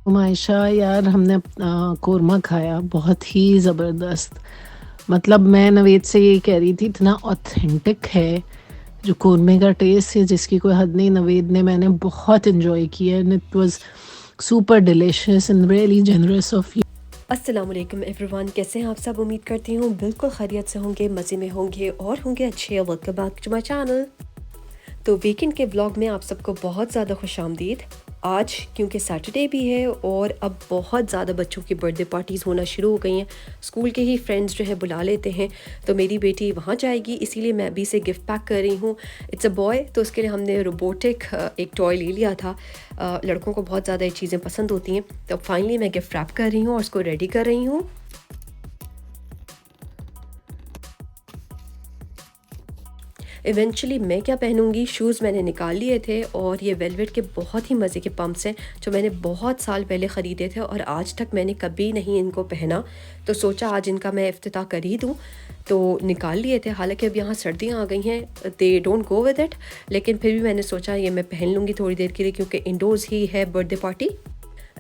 मायशा यार हमने कोरमा खाया बहुत ही ज़बरदस्त। मतलब मैं नवेद से यही कह रही थी इतना ऑथेंटिक है जो कोरमे का टेस्ट है जिसकी कोई हद नहीं। नवेद ने मैंने बहुत एंजॉय किया and it was super delicious and really generous of you. अस्सलामुअलैकुम एवरीवन, कैसे हैं आप सब। उम्मीद करती हूँ बिल्कुल खैरियत से होंगे, मज़े में होंगे और होंगे अच्छे। Welcome back to my channel. तो वीकेंड के व्लॉग में आप सबको बहुत ज़्यादा खुशामदीद। आज क्योंकि सैटरडे भी है और अब बहुत ज़्यादा बच्चों की बर्थडे पार्टीज़ होना शुरू हो गई हैं। स्कूल के ही फ्रेंड्स जो है बुला लेते हैं, तो मेरी बेटी वहाँ जाएगी, इसीलिए मैं अभी से गिफ्ट पैक कर रही हूँ। इट्स अ बॉय, तो उसके लिए हमने रोबोटिक एक टॉय ले लिया था। लड़कों को बहुत ज़्यादा ये चीज़ें पसंद होती हैं, तो फाइनली मैं गिफ्ट रैप कर रही हूँ और उसको रेडी कर रही हूँ। इवेंचुअली मैं क्या पहनूंगी, शूज़ मैंने निकाल लिए थे और ये वेलवेट के बहुत ही मज़े के पम्प्स हैं जो मैंने बहुत साल पहले ख़रीदे थे और आज तक मैंने कभी नहीं इनको पहना। तो सोचा आज इनका मैं इफ्तिताह कर ही दूँ, तो निकाल लिए थे। हालांकि अब यहाँ सर्दियाँ आ गई हैं, they don't go with it, लेकिन फिर भी मैंने सोचा ये मैं पहन लूँगी थोड़ी देर के लिए क्योंकि इंडोर्स ही है birthday party.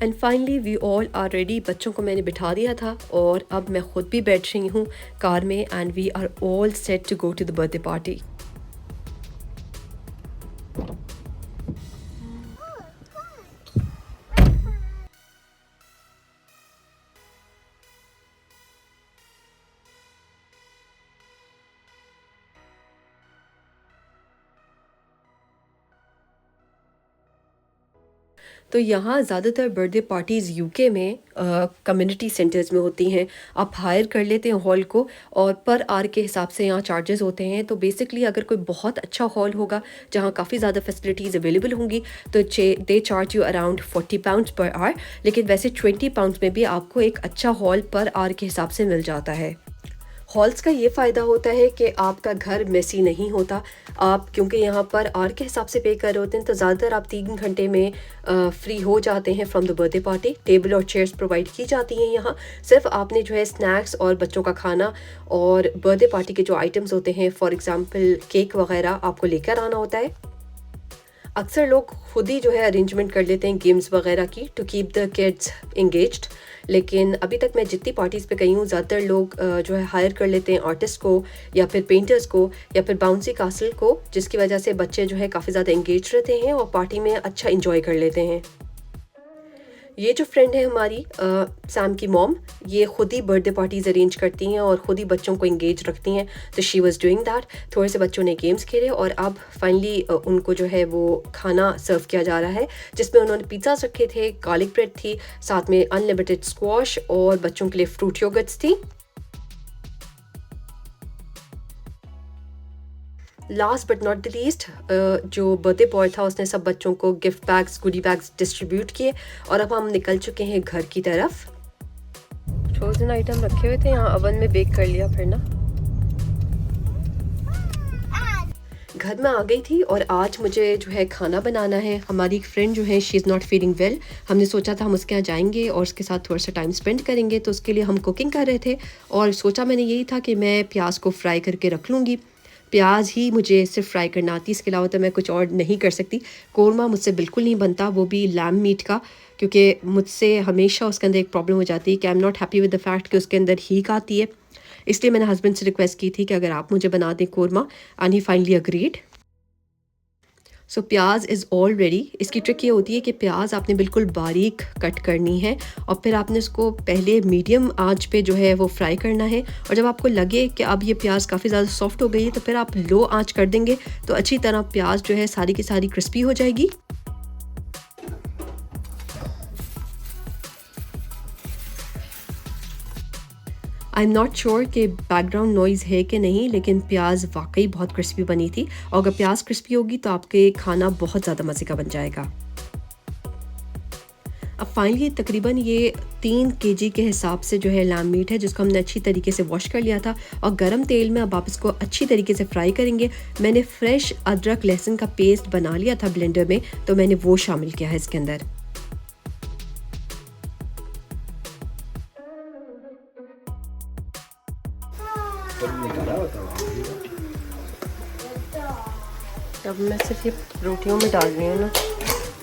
And finally we all are ready. बच्चों को मैंने बिठा दिया था और अब मैं ख़ुद भी बैठ रही हूँ कार में and we are all set to go to the birthday party. तो यहाँ ज़्यादातर बर्थडे पार्टीज़ यूके में कम्युनिटी सेंटर्स में होती हैं। आप हायर कर लेते हैं हॉल को और पर आवर के हिसाब से यहाँ चार्जेस होते हैं। तो बेसिकली अगर कोई बहुत अच्छा हॉल होगा जहाँ काफ़ी ज़्यादा फैसिलिटीज़ अवेलेबल होंगी तो they charge you around 40 pounds per hour, लेकिन वैसे 20 पाउंड्स में भी आपको एक अच्छा हॉल पर आवर के हिसाब से मिल जाता है। हॉल्स का ये फ़ायदा होता है कि आपका घर मेसी नहीं होता। आप क्योंकि यहाँ पर आवर के हिसाब से पे कर रहे होते हैं, तो ज़्यादातर आप 3 घंटे में फ्री हो जाते हैं from the birthday party. Table और चेयर्स प्रोवाइड की जाती हैं यहाँ। सिर्फ आपने जो है स्नैक्स और बच्चों का खाना और बर्थडे पार्टी के जो आइटम्स होते हैं, फॉर एग्ज़ाम्पल केक वगैरह, आपको लेकर आना होता है। अक्सर लोग खुद ही जो है अरेंजमेंट कर लेते हैं गेम्स वगैरह की to keep the kids engaged, लेकिन अभी तक मैं जितनी पार्टीज़ पे गई हूँ ज़्यादातर लोग जो है हायर कर लेते हैं आर्टिस्ट को या फिर पेंटर्स को या फिर बाउंसी कासल को, जिसकी वजह से बच्चे जो है काफ़ी ज़्यादा इंगेज रहते हैं और पार्टी में अच्छा इंजॉय कर लेते हैं। ये जो फ्रेंड है हमारी सैम की मॉम, ये खुद ही बर्थडे पार्टीज अरेंज करती हैं और ख़ुद ही बच्चों को इंगेज रखती हैं। तो शी वाज डूइंग दैट। थोड़े से बच्चों ने गेम्स खेले और अब फाइनली उनको जो है वो खाना सर्व किया जा रहा है, जिसमें उन्होंने पिज़्ज़ास रखे थे, गार्लिक ब्रेड थी, साथ में अनलिमिटेड स्क्वाश और बच्चों के लिए फ्रूट योगर्ट्स थी। Last but not the least, जो बर्थडे बॉय था उसने सब बच्चों को गिफ्ट बैग्स, गुडी बैग्स डिस्ट्रीब्यूट किए और अब हम निकल चुके हैं घर की तरफ। फ्रोजन आइटम रखे हुए थे यहाँ, ओवन में बेक कर लिया फिर ना। घर में आ गई थी और आज मुझे जो है खाना बनाना है। हमारी एक फ्रेंड जो है she is not feeling well. हमने सोचा था हम उसके यहाँ जाएंगे और उसके साथ थोड़ा सा टाइम स्पेंड करेंगे, तो उसके लिए हम कुकिंग कर रहे थे और सोचा मैंने यही था कि मैं प्याज को फ्राई करके रख लूँगी। प्याज ही मुझे सिर्फ फ्राई करना आती है, इसके अलावा तो मैं कुछ और नहीं कर सकती। कोरमा मुझसे बिल्कुल नहीं बनता, वो भी लैम मीट का, क्योंकि मुझसे हमेशा उसके अंदर एक प्रॉब्लम हो जाती है कि I am not happy with the fact कि उसके अंदर हीक आती है। इसलिए मैंने हस्बैंड से रिक्वेस्ट की थी कि अगर आप मुझे बना दें korma, and he finally agreed. So pyaz is all ready. इसकी ट्रिक ये होती है कि प्याज आपने बिल्कुल बारीक कट करनी है और फिर आपने उसको पहले मीडियम आंच पे जो है वो फ्राई करना है, और जब आपको लगे कि अब ये प्याज काफ़ी ज़्यादा सॉफ्ट हो गई है तो फिर आप लो आंच कर देंगे, तो अच्छी तरह प्याज जो है सारी की सारी क्रिस्पी हो जाएगी। आई एम नॉट श्योर कि बैकग्राउंड नॉइज़ है कि नहीं, लेकिन प्याज वाकई बहुत क्रिस्पी बनी थी और अगर प्याज क्रिस्पी होगी तो आपके खाना बहुत ज़्यादा मज़े का बन जाएगा। अब फाइनली तकरीबन ये 3 केजी के हिसाब से जो है लैम मीट है, जिसको हमने अच्छी तरीके से वॉश कर लिया था और गरम तेल में अब आप इसको अच्छी तरीके से फ्राई करेंगे। मैंने फ्रेश अदरक लहसुन का पेस्ट बना लिया था ब्लेंडर में, तो मैंने वो शामिल किया है इसके अंदर। अब मैं सिर्फ ये रोटियों में डाल रही हूँ ना,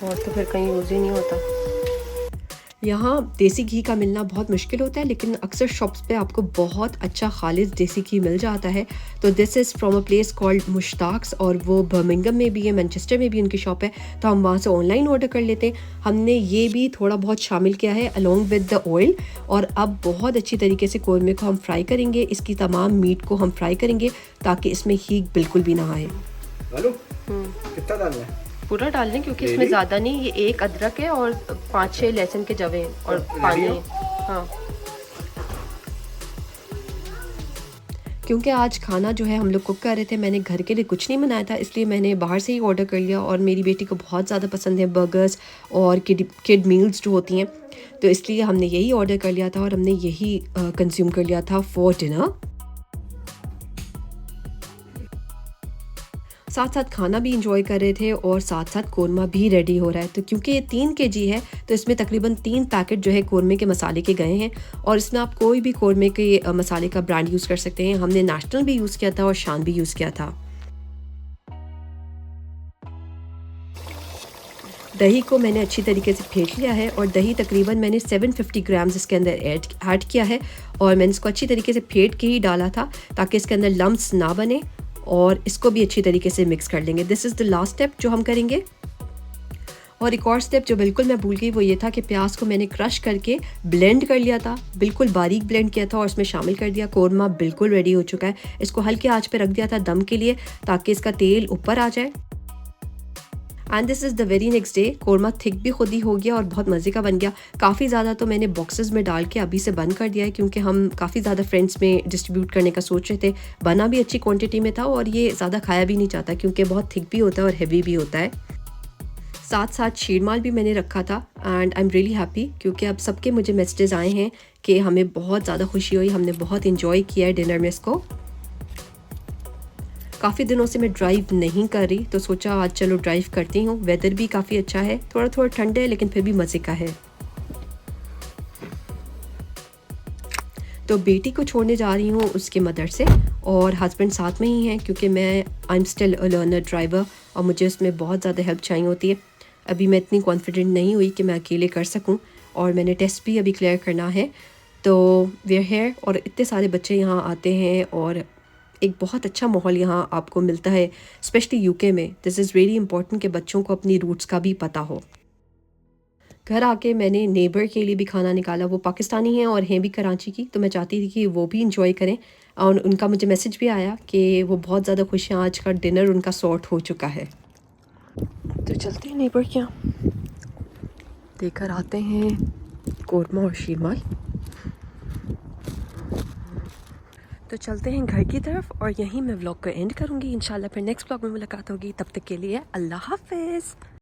और तो फिर कहीं यूज़ ही नहीं होता। यहाँ देसी घी का मिलना बहुत मुश्किल होता है, लेकिन अक्सर शॉप्स पे आपको बहुत अच्छा खालिस देसी घी मिल जाता है। तो this is from a place called Mushtaq's, और वो बर्मिंघम में भी है, मैनचेस्टर में भी उनकी शॉप है, तो हम वहाँ से ऑनलाइन ऑर्डर कर लेते हैं। हमने ये भी थोड़ा बहुत शामिल किया है अलोंग विद द ऑयल, और अब बहुत अच्छी तरीके से कौरमे को हम फ्राई करेंगे, इसकी तमाम मीट को हम फ्राई करेंगे ताकि इसमें हींग बिल्कुल भी ना आए। कितना डालना है? पूरा डाल दें, क्योंकि इसमें ज़्यादा नहीं, ये 1 अदरक है और 5-6 लहसुन के जवे हैं और पानी है। हाँ, क्योंकि आज खाना जो है हम लोग कुक कर रहे थे, मैंने घर के लिए कुछ नहीं बनाया था, इसलिए मैंने बाहर से ही ऑर्डर कर लिया, और मेरी बेटी को बहुत ज़्यादा पसंद है बर्गर्स और किड मील्स जो होती हैं, तो इसलिए हमने यही ऑर्डर कर लिया था और हमने यही कंज्यूम कर लिया था फॉर डिनर। साथ साथ खाना भी इंजॉय कर रहे थे और साथ साथ कोरमा भी रेडी हो रहा है। तो क्योंकि ये 3 kg है, तो इसमें तकरीबन 3 पैकेट जो है कोरमे के मसाले के गए हैं, और इसमें आप कोई भी कोरमे के मसाले का ब्रांड यूज़ कर सकते हैं। हमने नेशनल भी यूज़ किया था और शान भी यूज़ किया था। दही को मैंने अच्छी तरीके से फेंट लिया है, और दही तकरीबन मैंने 750 ग्राम्स इसके अंदर ऐड किया है, और मैंने इसको अच्छी तरीके से फेंट के ही डाला था ताकि इसके अंदर लम्प्स ना बने, और इसको भी अच्छी तरीके से मिक्स कर लेंगे। This is the last step जो हम करेंगे। और एक और स्टेप जो बिल्कुल मैं भूल गई, वो ये था कि प्याज को मैंने क्रश करके ब्लेंड कर लिया था, बिल्कुल बारीक ब्लेंड किया था और इसमें शामिल कर दिया। कोरमा बिल्कुल रेडी हो चुका है। इसको हल्के आंच पे रख दिया था दम के लिए ताकि इसका तेल ऊपर आ जाए। And this is the very next day. Korma thick भी खुद ही हो गया और बहुत मज़े का बन गया। काफ़ी ज़्यादा तो मैंने बॉक्सेस में डाल के अभी से बंद कर दिया है, क्योंकि हम काफ़ी ज़्यादा फ्रेंड्स में डिस्ट्रीब्यूट करने का सोच रहे थे। बना भी अच्छी क्वांटिटी में था और ये ज़्यादा खाया भी नहीं चाहता, क्योंकि बहुत थिक भी होता है और हेवी भी होता है। साथ साथ शीरमाल भी मैंने रखा था, and I am really happy, क्योंकि अब सबके मुझे मैसेजेस आए हैं कि हमें बहुत ज़्यादा खुशी हुई, हमने बहुत इंजॉय किया है डिनर में इसको। काफ़ी दिनों से मैं ड्राइव नहीं कर रही, तो सोचा आज चलो ड्राइव करती हूँ। वेदर भी काफ़ी अच्छा है, थोड़ा थोड़ा ठंड है लेकिन फिर भी मज़े का है। तो बेटी को छोड़ने जा रही हूँ उसके मदर से, और हस्बैंड साथ में ही हैं, क्योंकि मैं I am still a learner driver और मुझे उसमें बहुत ज़्यादा हेल्प चाहिए होती है। अभी मैं इतनी कॉन्फिडेंट नहीं हुई कि मैं अकेले कर सकूँ, और मैंने टेस्ट भी अभी क्लियर करना है। तो वी आर हियर, और इतने सारे बच्चे यहाँ आते हैं और एक बहुत अच्छा माहौल यहाँ आपको मिलता है, स्पेशली यूके में। दिस इज़ वेरी इंपॉर्टेंट कि बच्चों को अपनी रूट्स का भी पता हो। घर आके मैंने नेबर के लिए भी खाना निकाला। वो पाकिस्तानी हैं और हैं भी कराची की, तो मैं चाहती थी कि वो भी इंजॉय करें, और उनका मुझे मैसेज भी आया कि वो बहुत ज़्यादा खुश हैं, आज का डिनर उनका सॉर्ट हो चुका है। तो चलते हैं नेबर के यहाँ, देकर आते हैं कोरमा और शीरमाल। तो चलते हैं घर की तरफ, और यहीं मैं व्लॉग को एंड करूँगी। इंशाल्लाह फिर नेक्स्ट व्लॉग में मुलाकात होगी। तब तक के लिए अल्लाह हाफिज़।